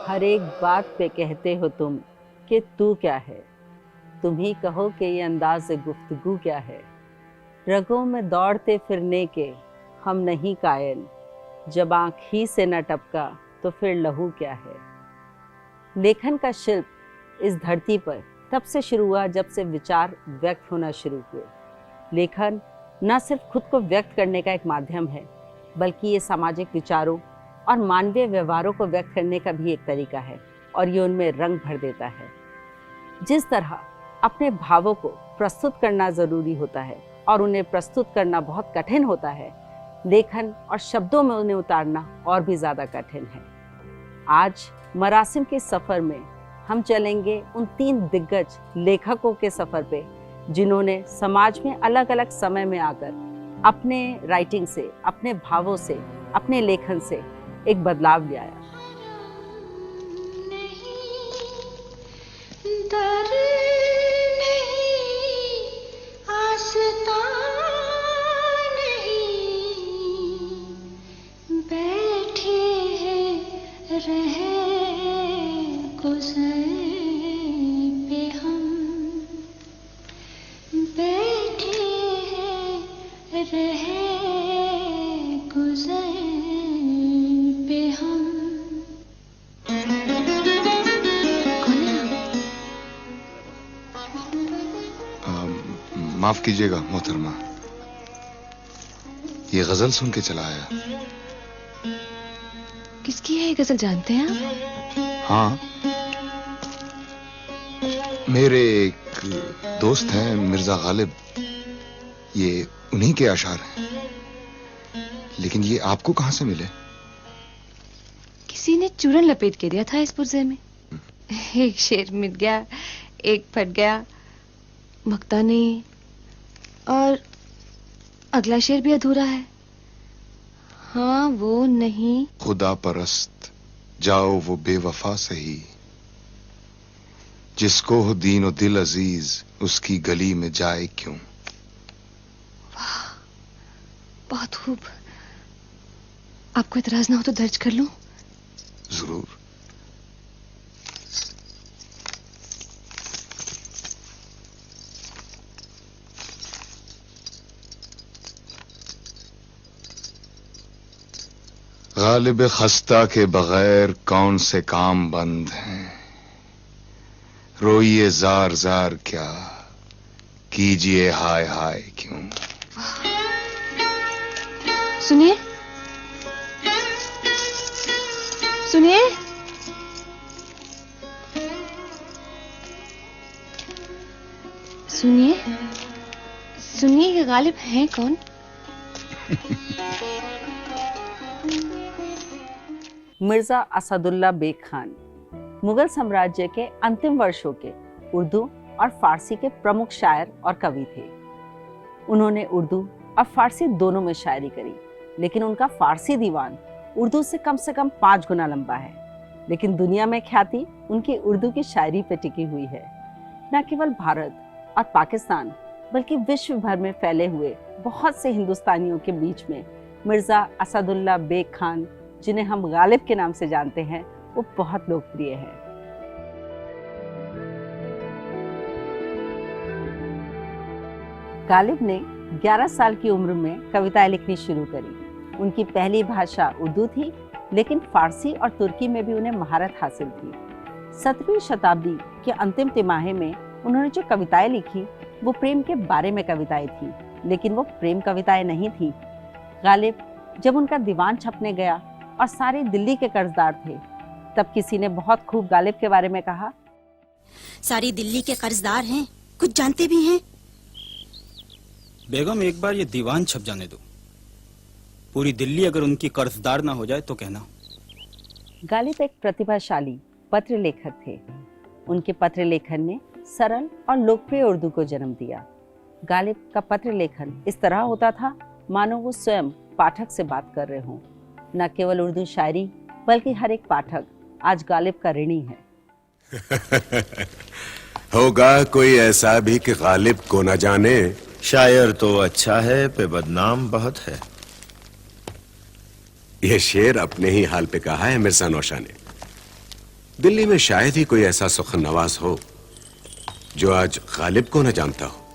हर एक बात पे कहते हो तुम कि तू क्या है, तुम ही कहो कि ये अंदाज़ गुफ्तगू क्या है। रगों में दौड़ते फिरने के हम नहीं कायल, जब आँख ही से न टपका तो फिर लहू क्या है। लेखन का शिल्प इस धरती पर तब से शुरू हुआ जब से विचार व्यक्त होना शुरू हुए। लेखन न सिर्फ खुद को व्यक्त करने का एक माध्यम है, बल्कि ये सामाजिक विचारों और मानवीय व्यवहारों को व्यक्त करने का भी एक तरीका है और ये उनमें रंग भर देता है। जिस तरह अपने भावों को प्रस्तुत करना ज़रूरी होता है और उन्हें प्रस्तुत करना बहुत कठिन होता है, लेखन और शब्दों में उन्हें उतारना और भी ज़्यादा कठिन है। आज मरासिम के सफ़र में हम चलेंगे उन 3 दिग्गज लेखकों के सफ़र पे, जिन्होंने समाज में अलग अलग समय में आकर अपने राइटिंग से, अपने भावों से, अपने लेखन से एक बदलाव ले आया। डर नहीं, आस्था नहीं, बैठे हैं रहे गुज़र पे हम, बैठे हैं रहे गुज़र पे हम। माफ कीजिएगा मोहतरमा, ये गजल सुन के चला आया। किसकी है ये गजल, जानते हैं आप? हाँ, मेरे एक दोस्त हैं मिर्जा गालिब, ये उन्हीं के अशार हैं। लेकिन ये आपको कहां से मिले? किसी ने चूरन लपेट के दिया था इस पुर्जे में। एक शेर मिट गया, एक फट गया, भगता नहीं, और अगला शेर भी अधूरा है। हाँ, वो नहीं। खुदा परस्त जाओ वो बेवफा सही, जिसको हो दीन और दिल अजीज उसकी गली में जाए क्यों। वाह, बहुत खूब। आपको इतराज ना हो तो दर्ज कर लूं? जरूर। गालिब खस्ता के बगैर कौन से काम बंद हैं, रोइए जार जार क्या, कीजिए हाय हाय क्यों। सुनिए, सुनिए, सुनिए, सुनिए, ये गालिब हैं कौन? मिर्जा असदुल्ला बेग खान मुगल साम्राज्य के अंतिम वर्षों के उर्दू और फारसी के प्रमुख शायर और कवि थे। उन्होंने उर्दू और फारसी दोनों में शायरी करी, लेकिन उनका फारसी दीवान उर्दू से कम 5 गुना लंबा है। लेकिन दुनिया में ख्याति उनकी उर्दू की शायरी पे टिकी हुई है। न केवल भारत और पाकिस्तान, बल्कि विश्व भर में फैले हुए बहुत से हिंदुस्तानियों के बीच में मिर्जा असदुल्ला बेग खान, जिन्हें हम गालिब के नाम से जानते हैं, वो बहुत लोकप्रिय है। गालिब ने 11 साल की उम्र में कविताएं लिखनी शुरू करी। उनकी पहली भाषा उर्दू थी, लेकिन फारसी और तुर्की में भी उन्हें महारत हासिल थी। 17वीं शताब्दी के अंतिम तिमाही में उन्होंने जो कविताएं लिखी वो प्रेम के बारे में कविताएं थी, लेकिन वो प्रेम कविताएं नहीं थी। गालिब जब उनका दीवान छपने गया और सारे दिल्ली के कर्जदार थे, तब किसी ने बहुत खूब गालिब के बारे में कहा, सारी दिल्ली के कर्जदार हैं, कुछ जानते भी हैं। बेगम, एक बार ये दीवान छप जाने दो, पूरी दिल्ली अगर उनकी कर्जदार ना हो जाए तो कहना। गालिब एक प्रतिभाशाली पत्र लेखक थे। उनके पत्र लेखन ने सरल और लोकप्रिय उर्दू को जन्म दिया। गालिब का पत्र लेखन इस तरह होता था मानो वो स्वयं पाठक से बात कर रहे हों। न केवल उर्दू शायरी, बल्कि हर एक पाठक आज गालिब का ऋणी है। होगा कोई ऐसा भी कि गालिब को न जाने। शायर तो अच्छा है, पे बदनाम बहुत है। ये शेर अपने ही हाल पे कहा है मिर्जा नौशा ने। दिल्ली में शायद ही कोई ऐसा सुखन नवाज हो जो आज गालिब को न जानता हो।